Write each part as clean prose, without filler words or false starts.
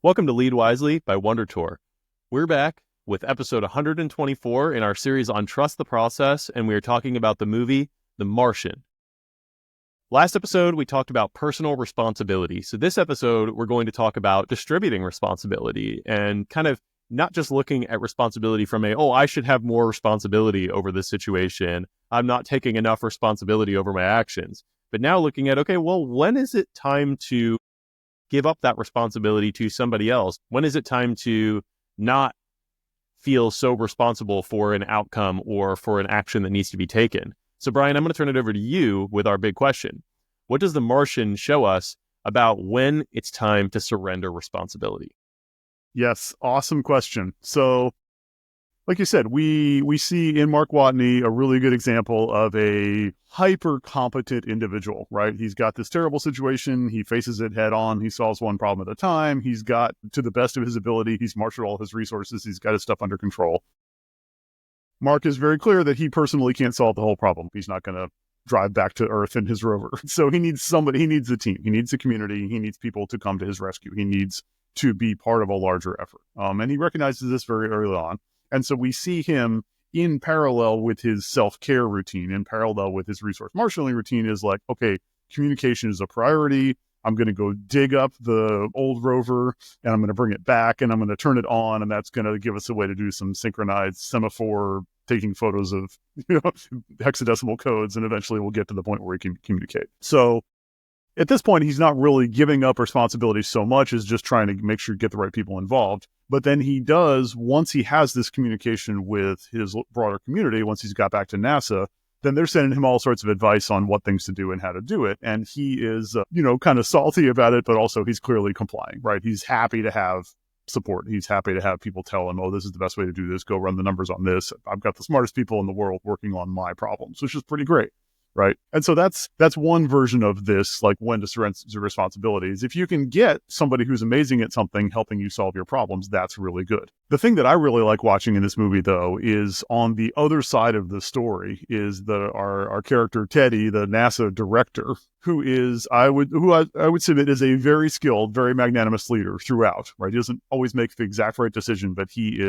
Welcome to Lead Wisely by WonderTour. We're back with episode 124 in our series on Trust the Process, and we are talking about the movie The Martian. Last episode, we talked about personal responsibility. So this episode, we're going to talk about distributing responsibility and kind of not just looking at responsibility from I should have more responsibility over this situation. I'm not taking enough responsibility over my actions. But now looking at, when is it time to give up that responsibility to somebody else? When is it time to not feel so responsible for an outcome or for an action that needs to be taken? So Brian, I'm going to turn it over to you with our big question. What does The Martian show us about when it's time to surrender responsibility? Yes, awesome question. So, like you said, we see in Mark Watney a really good example of a hyper-competent individual, right? He's got this terrible situation. He faces it head on. He solves one problem at a time. He's got, to the best of his ability, he's marshaled all his resources. He's got his stuff under control. Mark is very clear that he personally can't solve the whole problem. He's not going to drive back to Earth in his rover. So he needs somebody. He needs a team. He needs a community. He needs people to come to his rescue. He needs to be part of a larger effort. And he recognizes this very early on. And so we see him in parallel with his self-care routine, in parallel with his resource marshaling routine, is like, okay, communication is a priority. I'm going to go dig up the old rover and I'm going to bring it back and I'm going to turn it on. And that's going to give us a way to do some synchronized semaphore taking photos of hexadecimal codes. And eventually we'll get to the point where we can communicate. So at this point, he's not really giving up responsibility so much as just trying to make sure you get the right people involved. But then he does, once he has this communication with his broader community, once he's got back to NASA, then they're sending him all sorts of advice on what things to do and how to do it. And he is, kind of salty about it, but also he's clearly complying, right? He's happy to have support. He's happy to have people tell him, oh, this is the best way to do this. Go run the numbers on this. I've got the smartest people in the world working on my problems, which is pretty great. Right. And so that's one version of this, like when to surrender responsibilities. If you can get somebody who's amazing at something helping you solve your problems, that's really good. The thing that I really like watching in this movie, though, is on the other side of the story is our character, Teddy, the NASA director, who is, I would submit is a very skilled, very magnanimous leader throughout. Right. He doesn't always make the exact right decision, but he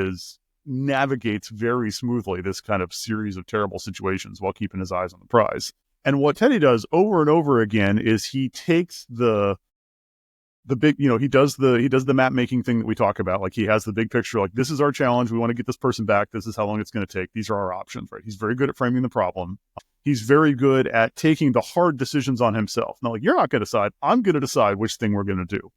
navigates very smoothly this kind of series of terrible situations while keeping his eyes on the prize. And what Teddy does over and over again is he takes the big, he does the map making thing that we talk about. Like he has the big picture, like this is our challenge. We want to get this person back. This is how long it's going to take. These are our options, right? He's very good at framing the problem. He's very good at taking the hard decisions on himself. Not like, you're not going to decide. I'm going to decide which thing we're going to do.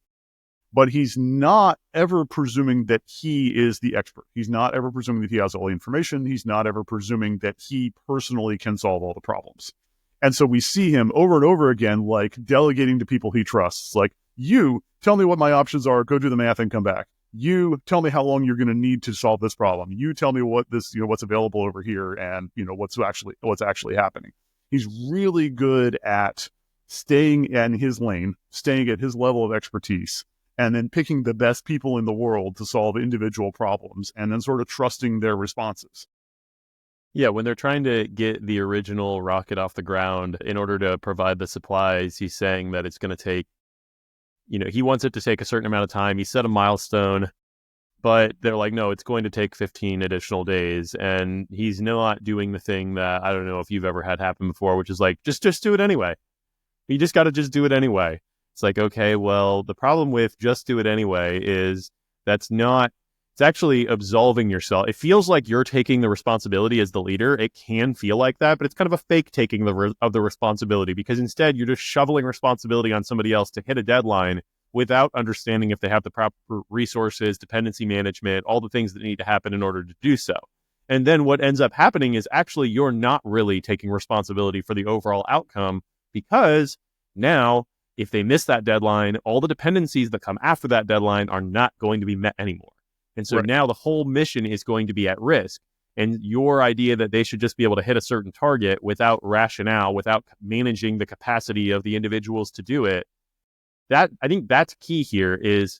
But he's not ever presuming that he is the expert. He's not ever presuming that he has all the information. He's not ever presuming that he personally can solve all the problems. And so we see him over and over again, like delegating to people he trusts. Like, you tell me what my options are, go do the math and come back. You tell me how long you're going to need to solve this problem. You tell me what's available over here and, what's actually happening. He's really good at staying in his lane, staying at his level of expertise, and then picking the best people in the world to solve individual problems and then sort of trusting their responses. Yeah, when they're trying to get the original rocket off the ground in order to provide the supplies, he's saying that it's going to take, he wants it to take a certain amount of time. He set a milestone, but they're like, no, it's going to take 15 additional days. And he's not doing the thing that I don't know if you've ever had happen before, which is like, just do it anyway. You just got to just do it anyway. It's like, okay, well, the problem with just do it anyway is it's actually absolving yourself. It feels like you're taking the responsibility as the leader. It can feel like that, but it's kind of a fake taking of the responsibility because instead you're just shoveling responsibility on somebody else to hit a deadline without understanding if they have the proper resources, dependency management, all the things that need to happen in order to do so. And then what ends up happening is actually you're not really taking responsibility for the overall outcome because now if they miss that deadline, all the dependencies that come after that deadline are not going to be met anymore. And so now the whole mission is going to be at risk. And your idea that they should just be able to hit a certain target without rationale, without managing the capacity of the individuals to do it, I think that's key here is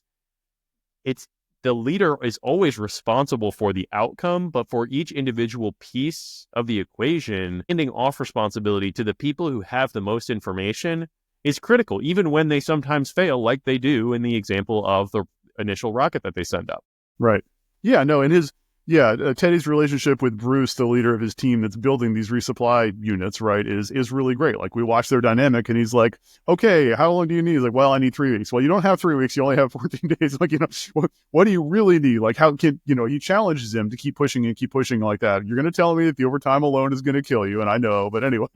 the leader is always responsible for the outcome, but for each individual piece of the equation, handing off responsibility to the people who have the most information is critical, even when they sometimes fail, like they do in the example of initial rocket that they send up. Right. Yeah, no, Teddy's relationship with Bruce, the leader of his team that's building these resupply units, right, is really great. Like, we watch their dynamic, and he's like, okay, how long do you need? He's like, well, I need 3 weeks. Well, you don't have 3 weeks. You only have 14 days. Like, what do you really need? Like, how can, he challenges him to keep pushing and keep pushing like that. You're going to tell me that the overtime alone is going to kill you. And I know, but anyway,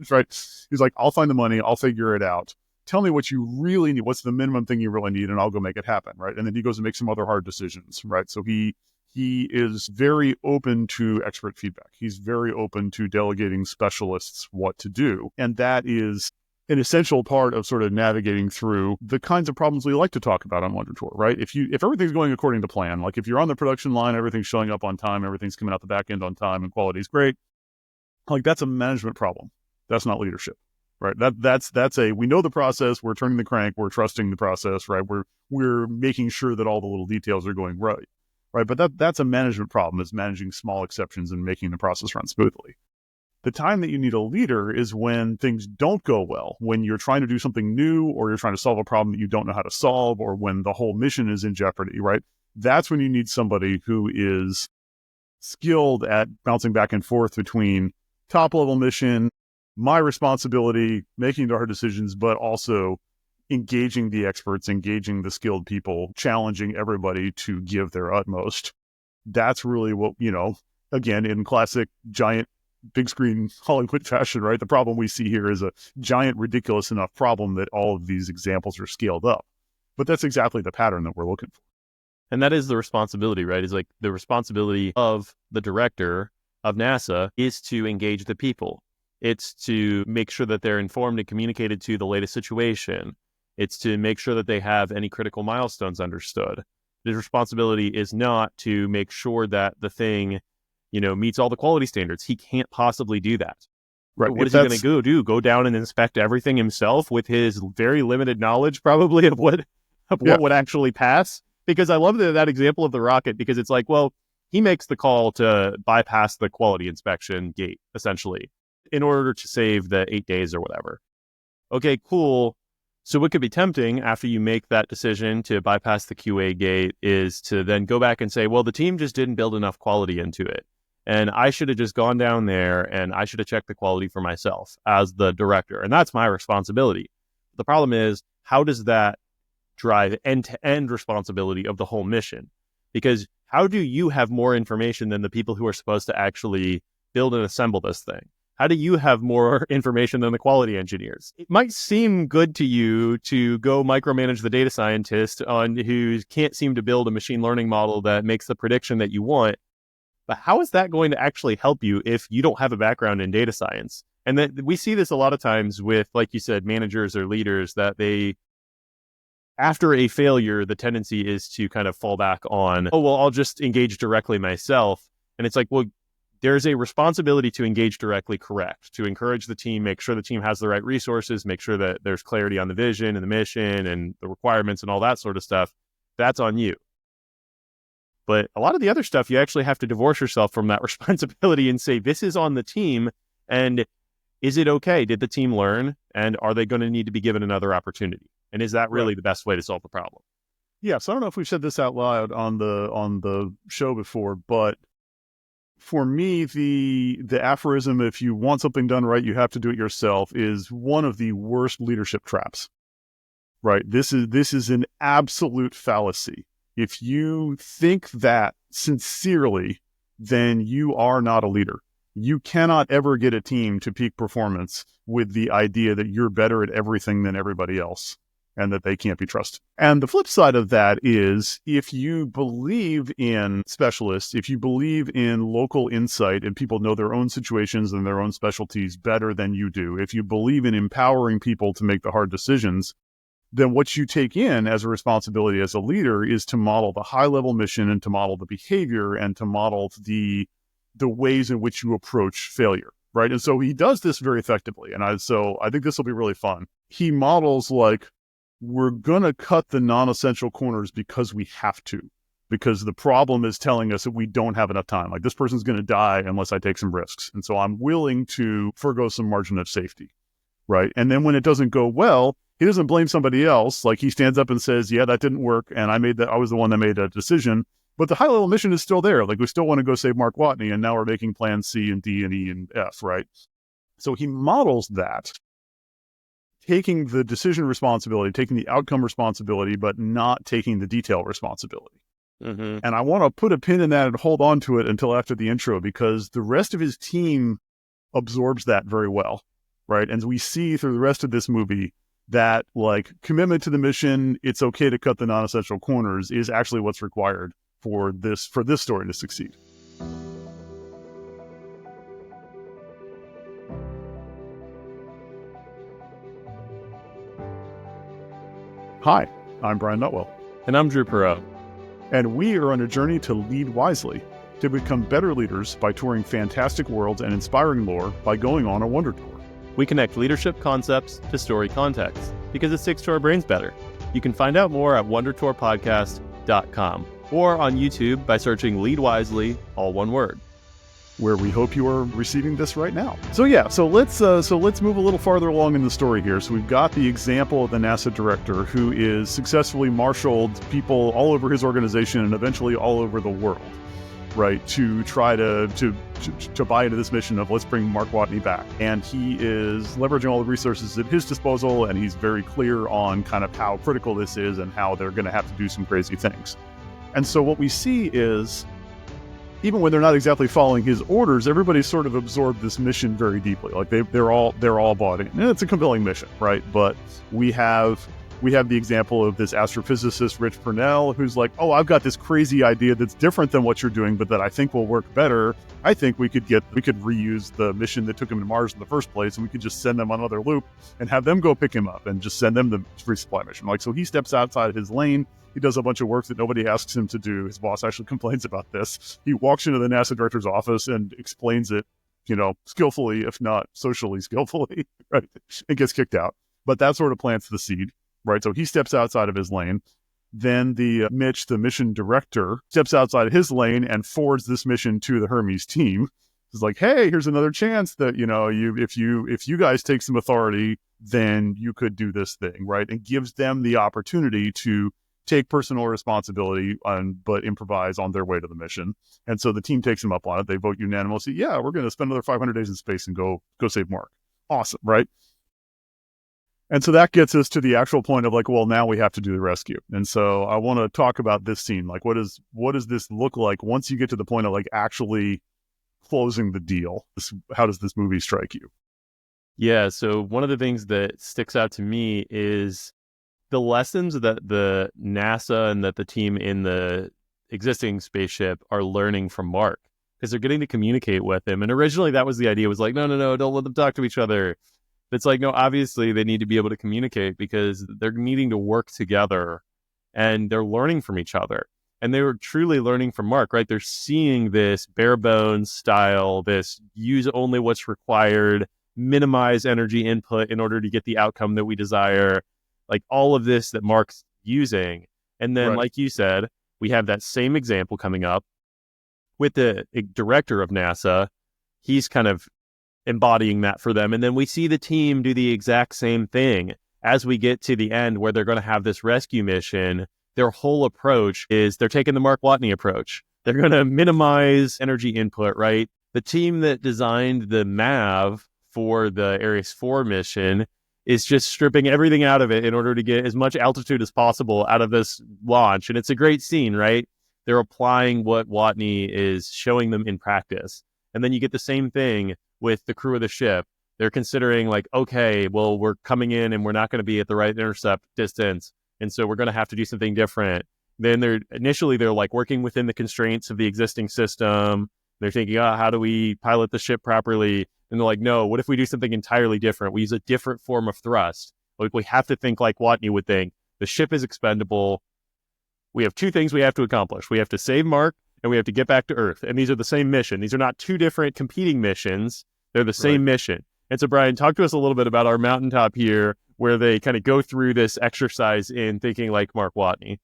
right. He's like, I'll find the money. I'll figure it out. Tell me what you really need. What's the minimum thing you really need? And I'll go make it happen. Right. And then he goes and makes some other hard decisions. Right. So he is very open to expert feedback. He's very open to delegating specialists what to do. And that is an essential part of sort of navigating through the kinds of problems we like to talk about on WonderTour, right? If everything's going according to plan, like if you're on the production line, everything's showing up on time, everything's coming out the back end on time, and quality's great, like that's a management problem. That's not leadership, right? We know the process, we're turning the crank, we're trusting the process, right? We're making sure that all the little details are going right. Right, but that's a management problem, is managing small exceptions and making the process run smoothly. The time that you need a leader is when things don't go well, when you're trying to do something new, or you're trying to solve a problem that you don't know how to solve, or when the whole mission is in jeopardy, right? That's when you need somebody who is skilled at bouncing back and forth between top-level mission, my responsibility, making the hard decisions, but also engaging the experts, engaging the skilled people, challenging everybody to give their utmost. That's really what, again, in classic giant big screen Hollywood fashion, right? The problem we see here is a giant, ridiculous enough problem that all of these examples are scaled up. But that's exactly the pattern that we're looking for. And that is the responsibility, right? Is like the responsibility of the director of NASA is to engage the people. It's to make sure that they're informed and communicated to the latest situation. It's to make sure that they have any critical milestones understood. His responsibility is not to make sure that the thing, meets all the quality standards. He can't possibly do that. Right. What is he going to go do? Go down and inspect everything himself with his very limited knowledge, probably, of what would actually pass? Because I love that example of the rocket, because it's like, well, he makes the call to bypass the quality inspection gate, essentially, in order to save the 8 days or whatever. Okay, cool. So what could be tempting after you make that decision to bypass the QA gate is to then go back and say, well, the team just didn't build enough quality into it. And I should have just gone down there and I should have checked the quality for myself as the director. And that's my responsibility. The problem is, how does that drive end-to-end responsibility of the whole mission? Because how do you have more information than the people who are supposed to actually build and assemble this thing? How do you have more information than the quality engineers? It might seem good to you to go micromanage the data scientist who can't seem to build a machine learning model that makes the prediction that you want. But how is that going to actually help you if you don't have a background in data science? And that we see this a lot of times with, like you said, managers or leaders, that after a failure, the tendency is to kind of fall back on, oh, well, I'll just engage directly myself. And it's like, well, there's a responsibility to engage directly, correct, to encourage the team, make sure the team has the right resources, make sure that there's clarity on the vision and the mission and the requirements and all that sort of stuff. That's on you. But a lot of the other stuff, you actually have to divorce yourself from that responsibility and say, this is on the team. And is it okay? Did the team learn? And are they going to need to be given another opportunity? And is that really the best way to solve the problem? Yeah. So I don't know if we've said this out loud on the show before, but for me, the aphorism, if you want something done right, you have to do it yourself, is one of the worst leadership traps, right? This is an absolute fallacy. If you think that sincerely, then you are not a leader. You cannot ever get a team to peak performance with the idea that you're better at everything than everybody else and that they can't be trusted. And the flip side of that is, if you believe in specialists, if you believe in local insight and people know their own situations and their own specialties better than you do, if you believe in empowering people to make the hard decisions, then what you take in as a responsibility as a leader is to model the high-level mission and to model the behavior and to model the ways in which you approach failure, right? And so he does this very effectively. And I think this will be really fun. He models like, we're going to cut the non-essential corners because we have to, because the problem is telling us that we don't have enough time. Like, this person's going to die unless I take some risks. And so I'm willing to forgo some margin of safety, right? And then when it doesn't go well, he doesn't blame somebody else. Like, he stands up and says, yeah, that didn't work, and I was the one that made that decision. But the high-level mission is still there. Like, we still want to go save Mark Watney, and now we're making plans C and D and E and F, right? So he models that, taking the decision responsibility, taking the outcome responsibility, but not taking the detail responsibility. Mm-hmm. And I want to put a pin in that and hold on to it until after the intro, because the rest of his team absorbs that very well, right? And we see through the rest of this movie that, like, commitment to the mission, it's okay to cut the non-essential corners, is actually what's required for this story to succeed. Hi, I'm Brian Nutwell. And I'm Drew Perot. And we are on a journey to lead wisely, to become better leaders by touring fantastic worlds and inspiring lore by going on a WonderTour. We connect leadership concepts to story context because it sticks to our brains better. You can find out more at WonderTourPodcast.com or on YouTube by searching Lead Wisely, all one word, where we hope you are receiving this right now. So let's move a little farther along in the story here. So we've got the example of the NASA director who is successfully marshaled people all over his organization and eventually all over the world, right, to try to buy into this mission of let's bring Mark Watney back. And he is leveraging all the resources at his disposal, and he's very clear on kind of how critical this is and how they're going to have to do some crazy things. And so what we see is, even when they're not exactly following his orders, everybody's sort of absorbed this mission very deeply. Like, they're all bought in. And it's a compelling mission, right? But we have the example of this astrophysicist, Rich Purnell, who's like, oh, I've got this crazy idea that's different than what you're doing, but that I think will work better. I think we could reuse the mission that took him to Mars in the first place, and we could just send them on another loop and have them go pick him up and just send them the resupply mission. Like, so he steps outside his lane. He does a bunch of work that nobody asks him to do. His boss actually complains about this. He walks into the NASA director's office and explains it, skillfully, if not socially skillfully, right? And gets kicked out. But that sort of plants the seed, right? So he steps outside of his lane. Then Mitch, the mission director, steps outside of his lane and forwards this mission to the Hermes team. He's like, hey, here's another chance that, if you guys take some authority, then you could do this thing, right? And gives them the opportunity to take personal responsibility but improvise on their way to the mission. And so the team takes them up on it. They vote unanimously. Yeah, we're going to spend another 500 days in space and go save Mark. Awesome, right? And so that gets us to the actual point of like, well, now we have to do the rescue. And so I want to talk about this scene. Like, what does this look like once you get to the point of like actually closing the deal? How does this movie strike you? Yeah, so one of the things that sticks out to me is the lessons that the NASA and that the team in the existing spaceship are learning from Mark, because they're getting to communicate with him. And originally that was the idea, was like, no, don't let them talk to each other. It's like, no, obviously they need to be able to communicate because they're needing to work together and they're learning from each other. And they were truly learning from Mark, right? They're seeing this bare bones style, this use only what's required, minimize energy input in order to get the outcome that we desire. Like all of this that Mark's using. And then, like you said, we have that same example coming up with the director of NASA. He's kind of embodying that for them. And then we see the team do the exact same thing as we get to the end where they're going to have this rescue mission. Their whole approach is they're taking the Mark Watney approach. They're going to minimize energy input, right? The team that designed the MAV for the Ares 4 mission is just stripping everything out of it in order to get as much altitude as possible out of this launch. And it's a great scene, right? They're applying what Watney is showing them in practice. And then you get the same thing with the crew of the ship. They're considering like, okay, well, we're coming in and we're not going to be at the right intercept distance. And so we're going to have to do something different. Then they're like working within the constraints of the existing system. They're thinking, how do we pilot the ship properly? And they're like, no, what if we do something entirely different? We use a different form of thrust. Like, we have to think like Watney would think. The ship is expendable. We have two things we have to accomplish. We have to save Mark and we have to get back to Earth. And these are the same mission. These are not two different competing missions. They're the same mission. And so, Brian, talk to us a little bit about our mountaintop here, where they kind of go through this exercise in thinking like Mark Watney.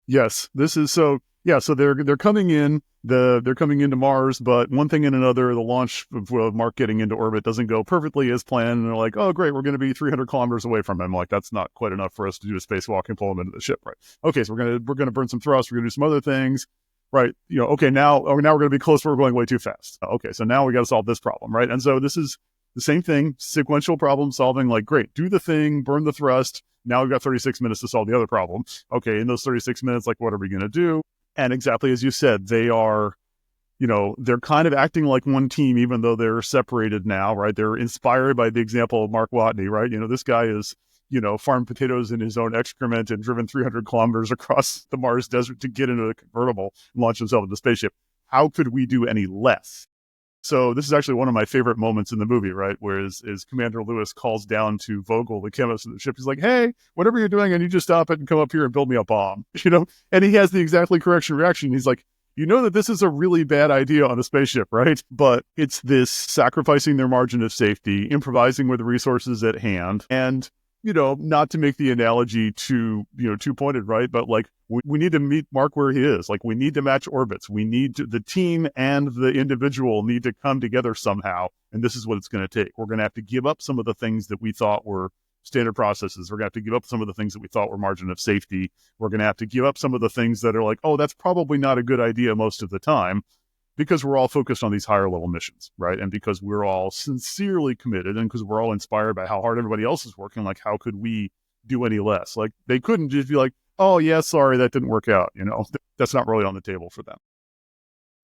Yes, this is so. Yeah, so they're coming in. They're coming into Mars, but one thing and another, the launch of Mark getting into orbit doesn't go perfectly as planned. And they're like, "Oh, great, we're going to be 300 kilometers away from him." Like, that's not quite enough for us to do a spacewalk and pull him into the ship, right? Okay, so we're gonna burn some thrust. We're gonna do some other things, right? Okay, now we're going to be close. We're going way too fast. Okay, so now we got to solve this problem, right? And so this is the same thing, sequential problem solving. Like, great, do the thing, burn the thrust. Now we've got 36 minutes to solve the other problem. Okay, in those 36 minutes, like, what are we going to do? And exactly as you said, they are, they're kind of acting like one team, even though they're separated now, right? They're inspired by the example of Mark Watney, right? This guy is, farmed potatoes in his own excrement and driven 300 kilometers across the Mars desert to get into a convertible and launch himself into the spaceship. How could we do any less? So this is actually one of my favorite moments in the movie, right? Whereas Commander Lewis calls down to Vogel, the chemist of the ship. He's like, "Hey, whatever you're doing, I need you to stop it and come up here and build me a bomb." And he has the exactly correct reaction. He's like, that this is a really bad idea on a spaceship, right? But it's this sacrificing their margin of safety, improvising with the resources at hand, and not to make the analogy too pointed, right? But like, we need to meet Mark where he is. Like, we need to match orbits. The team and the individual need to come together somehow. And this is what it's going to take. We're going to have to give up some of the things that we thought were standard processes. We're going to have to give up some of the things that we thought were margin of safety. We're going to have to give up some of the things that are like, oh, that's probably not a good idea most of the time, because we're all focused on these higher level missions, right? And because we're all sincerely committed, and because we're all inspired by how hard everybody else is working, like, how could we do any less? Like, they couldn't just be like, "Oh yeah, sorry, that didn't work out." That's not really on the table for them.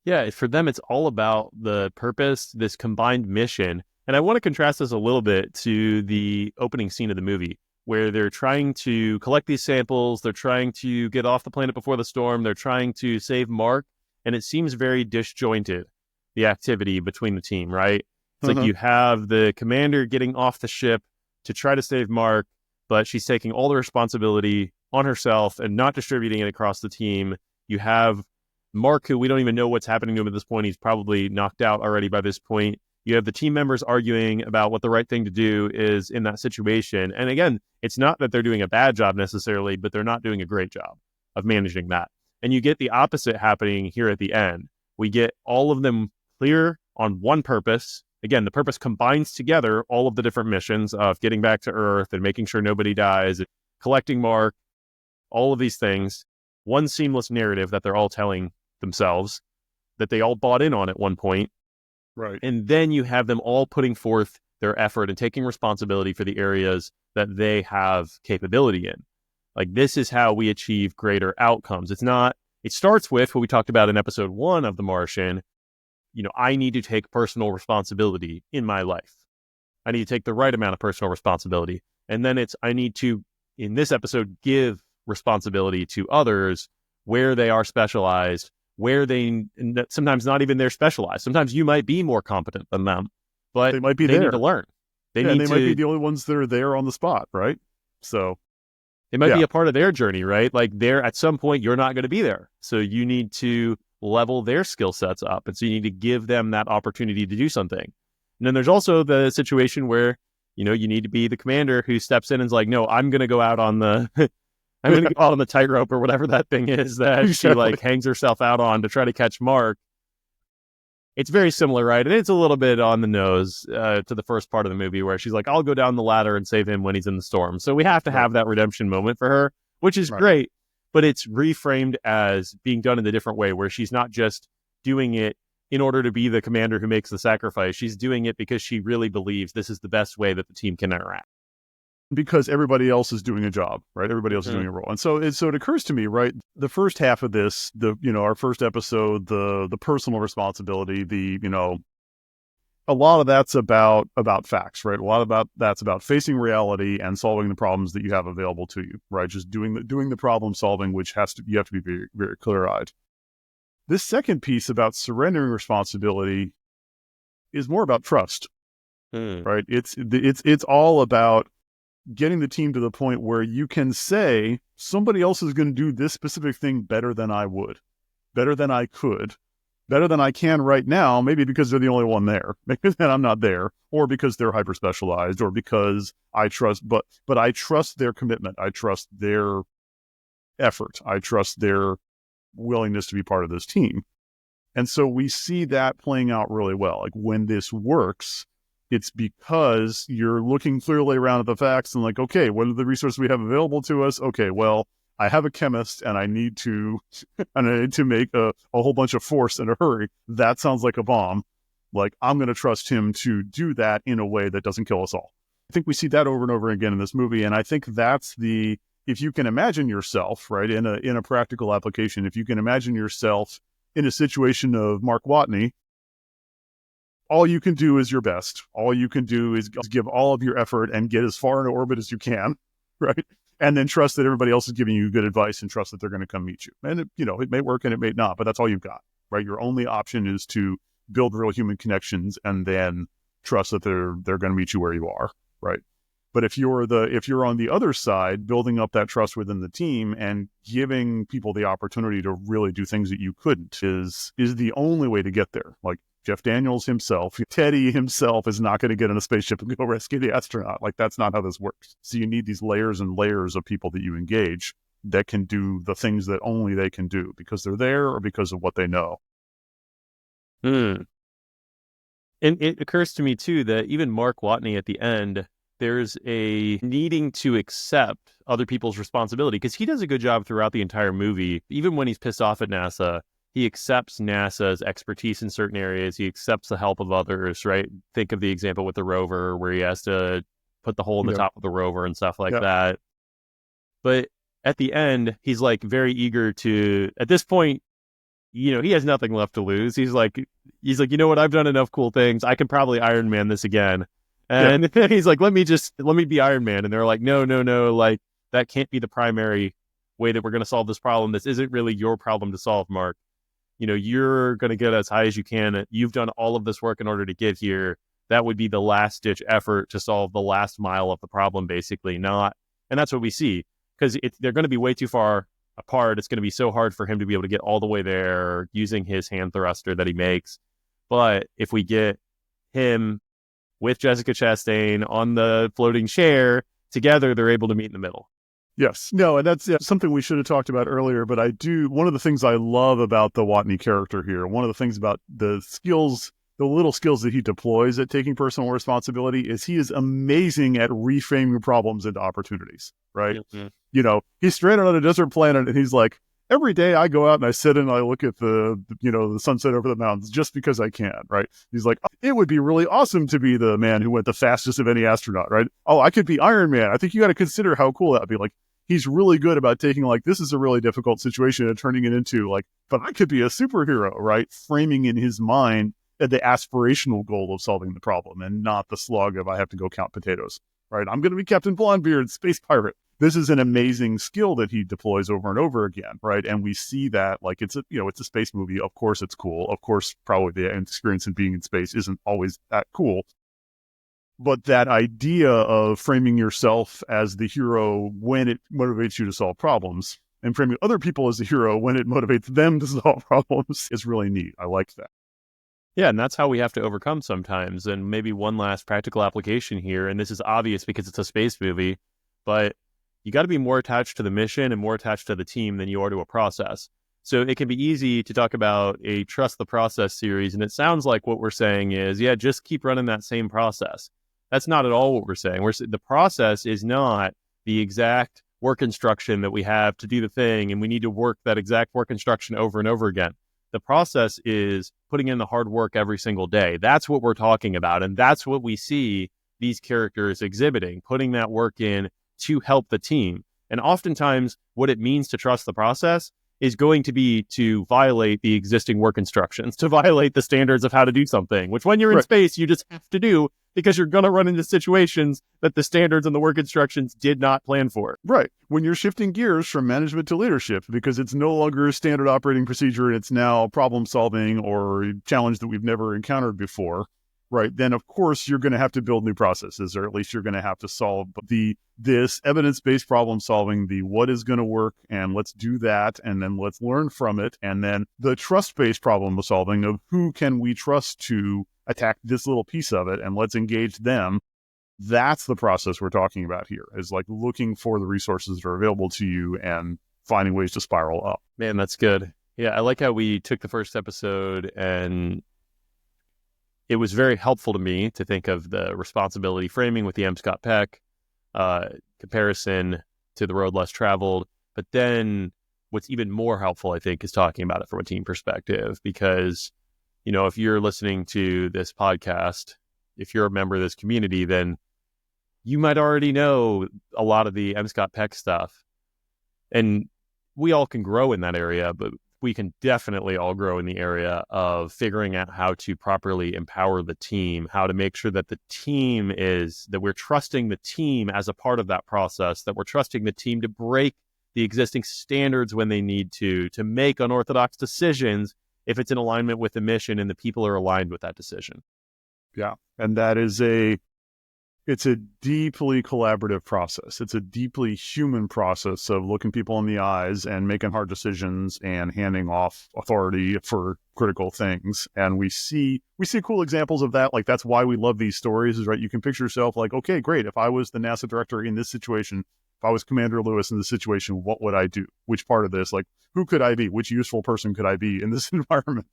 Yeah, for them, it's all about the purpose, this combined mission. And I want to contrast this a little bit to the opening scene of the movie, where they're trying to collect these samples. They're trying to get off the planet before the storm. They're trying to save Mark. And it seems very disjointed, the activity between the team, right? It's like you have the commander getting off the ship to try to save Mark, but she's taking all the responsibility on herself and not distributing it across the team. You have Mark, who we don't even know what's happening to him at this point. He's probably knocked out already by this point. You have the team members arguing about what the right thing to do is in that situation. And again, it's not that they're doing a bad job necessarily, but they're not doing a great job of managing that. And you get the opposite happening here at the end. We get all of them clear on one purpose. Again, the purpose combines together all of the different missions of getting back to Earth and making sure nobody dies, collecting Mark, all of these things. One seamless narrative that they're all telling themselves that they all bought in on at one point. Right. And then you have them all putting forth their effort and taking responsibility for the areas that they have capability in. Like, this is how we achieve greater outcomes. It starts with what we talked about in episode 1 of The Martian. I need to take personal responsibility in my life. I need to take the right amount of personal responsibility. And then I need to, in this episode, give responsibility to others where they are specialized, where sometimes not even they're specialized. Sometimes you might be more competent than them, but they might be they there. need to learn. Might be the only ones that are there on the spot, right? So it might be a part of their journey, right? Like, at some point, you're not going to be there. So you need to level their skill sets up. And so you need to give them that opportunity to do something. And then there's also the situation where, you need to be the commander who steps in and is like, "No, I'm going to go out on the, I'm going to go out on the tightrope," or whatever that thing is that she like hangs herself out on to try to catch Mark. It's very similar, right? And it's a little bit on the nose to the first part of the movie where she's like, "I'll go down the ladder and save him when he's in the storm." So we have to have that redemption moment for her, which is great, but it's reframed as being done in a different way, where she's not just doing it in order to be the commander who makes the sacrifice. She's doing it because she really believes this is the best way that the team can interact. Because everybody else is doing a job, right? Everybody else is doing a role. And so it occurs to me, right? The first half of this, our first episode, the personal responsibility, a lot of that's about facts, right? A lot about that's about facing reality and solving the problems that you have available to you, right? Just doing the problem solving, which you have to be very, very clear-eyed. This second piece about surrendering responsibility is more about trust, right? It's all about getting the team to the point where you can say somebody else is going to do this specific thing better than I would, better than I could, better than I can right now, maybe because they're the only one there, maybe that I'm not there, or because they're hyper specialized, or because I trust, but I trust their commitment. I trust their effort. I trust their willingness to be part of this team. And so we see that playing out really well. Like when this works, it's because you're looking clearly around at the facts and like, okay, what are the resources we have available to us? Okay, well, I have a chemist and I need to make a whole bunch of force in a hurry. That sounds like a bomb. Like, I'm going to trust him to do that in a way that doesn't kill us all. I think we see that over and over again in this movie. And I think that's if you can imagine yourself, right, in a practical application, if you can imagine yourself in a situation of Mark Watney, all you can do is your best. All you can do is give all of your effort and get as far into orbit as you can, right? And then trust that everybody else is giving you good advice and trust that they're going to come meet you. And, it may work and it may not, but that's all you've got, right? Your only option is to build real human connections and then trust that they're going to meet you where you are, right? But if you're on the other side, building up that trust within the team and giving people the opportunity to really do things that you couldn't is the only way to get there. Like Jeff Daniels himself, Teddy himself is not going to get in a spaceship and go rescue the astronaut. Like that's not how this works. So you need these layers and layers of people that you engage that can do the things that only they can do because they're there or because of what they know. And it occurs to me too that even Mark Watney at the end, there's a needing to accept other people's responsibility because he does a good job throughout the entire movie. Even when he's pissed off at NASA, he accepts NASA's expertise in certain areas. He accepts the help of others, right? Think of the example with the rover where he has to put the hole in the top of the rover and stuff like that. But at the end, he's like very eager to, at this point, he has nothing left to lose. He's like, you know what? I've done enough cool things. I can probably Iron Man this again. And he's like, let me be Iron Man. And they're like, no, like that can't be the primary way that we're going to solve this problem. This isn't really your problem to solve, Mark. You're going to get as high as you can. You've done all of this work in order to get here. That would be the last ditch effort to solve the last mile of the problem, basically. And that's what we see because they're going to be way too far apart. It's going to be so hard for him to be able to get all the way there using his hand thruster that he makes. But if we get him with Jessica Chastain on the floating chair together, they're able to meet in the middle. Yes. No, and that's something we should have talked about earlier, but one of the things I love about the Watney character here, one of the things about the little skills that he deploys at taking personal responsibility is he is amazing at reframing problems into opportunities, right? Mm-hmm. He's stranded on a desert planet and he's like, every day I go out and I sit and I look at the sunset over the mountains just because I can, right? He's like, it would be really awesome to be the man who went the fastest of any astronaut, right? Oh, I could be Iron Man. I think you got to consider how cool that would be. Like, he's really good about taking like, this is a really difficult situation and turning it into like, but I could be a superhero, right? Framing in his mind the aspirational goal of solving the problem and not the slog of I have to go count potatoes, right? I'm going to be Captain Blondebeard, space pirate. This is an amazing skill that he deploys over and over again, right? And we see that like it's a space movie. Of course it's cool. Of course, probably the experience in being in space isn't always that cool. But that idea of framing yourself as the hero when it motivates you to solve problems and framing other people as the hero when it motivates them to solve problems is really neat. I like that. Yeah, and that's how we have to overcome sometimes. And maybe one last practical application here, and this is obvious because it's a space movie, but you got to be more attached to the mission and more attached to the team than you are to a process. So it can be easy to talk about a trust the process series, and it sounds like what we're saying is, just keep running that same process. That's not at all what we're saying. The process is not the exact work instruction that we have to do the thing, and we need to work that exact work instruction over and over again. The process is putting in the hard work every single day. That's what we're talking about, and that's what we see these characters exhibiting, putting that work in to help the team. And oftentimes, what it means to trust the process is going to be to violate the existing work instructions, to violate the standards of how to do something, which when you're in space, you just have to do because you're going to run into situations that the standards and the work instructions did not plan for. Right. When you're shifting gears from management to leadership, because it's no longer a standard operating procedure, and it's now problem solving or a challenge that we've never encountered before, right, then of course you're going to have to build new processes, or at least you're going to have to solve this evidence-based problem solving, the what is going to work, and let's do that, and then let's learn from it, and then the trust-based problem solving of who can we trust to attack this little piece of it, and let's engage them. That's the process we're talking about here, is like looking for the resources that are available to you and finding ways to spiral up. Man, that's good. Yeah, I like how we took the first episode, and it was very helpful to me to think of the responsibility framing with the M. Scott Peck comparison to the road less traveled. But then what's even more helpful, I think, is talking about it from a team perspective, because, if you're listening to this podcast, if you're a member of this community, then you might already know a lot of the M. Scott Peck stuff. And we all can grow in that area, but we can definitely all grow in the area of figuring out how to properly empower the team, how to make sure that that we're trusting the team as a part of that process, that we're trusting the team to break the existing standards when they need to make unorthodox decisions if it's in alignment with the mission and the people are aligned with that decision. Yeah. And it's a deeply collaborative process. It's a deeply human process of looking people in the eyes and making hard decisions and handing off authority for critical things. And we see cool examples of that. Like, that's why we love these stories, is right. You can picture yourself like, okay, great. If I was the NASA director in this situation, if I was Commander Lewis in this situation, what would I do? Which part of this, like, who could I be? Which useful person could I be in this environment?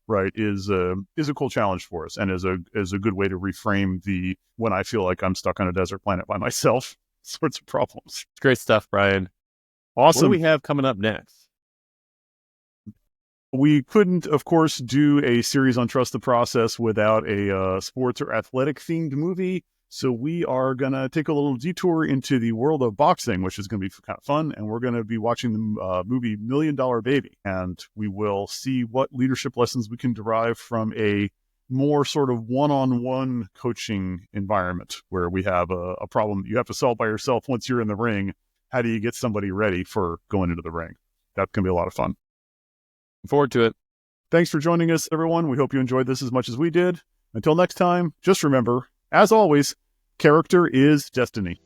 Right, is a cool challenge for us, and is a good way to reframe the when I feel like I'm stuck on a desert planet by myself sorts of problems. It's great stuff, Brian. Awesome. What do we have coming up next? We couldn't, of course, do a series on Trust the Process without a sports or athletic themed movie. So we are going to take a little detour into the world of boxing, which is going to be kind of fun. And we're going to be watching the movie $1 Million Baby. And we will see what leadership lessons we can derive from a more sort of one-on-one coaching environment where we have a problem that you have to solve by yourself once you're in the ring. How do you get somebody ready for going into the ring? That's going to be a lot of fun. Looking forward to it. Thanks for joining us, everyone. We hope you enjoyed this as much as we did. Until next time, just remember, as always, character is destiny.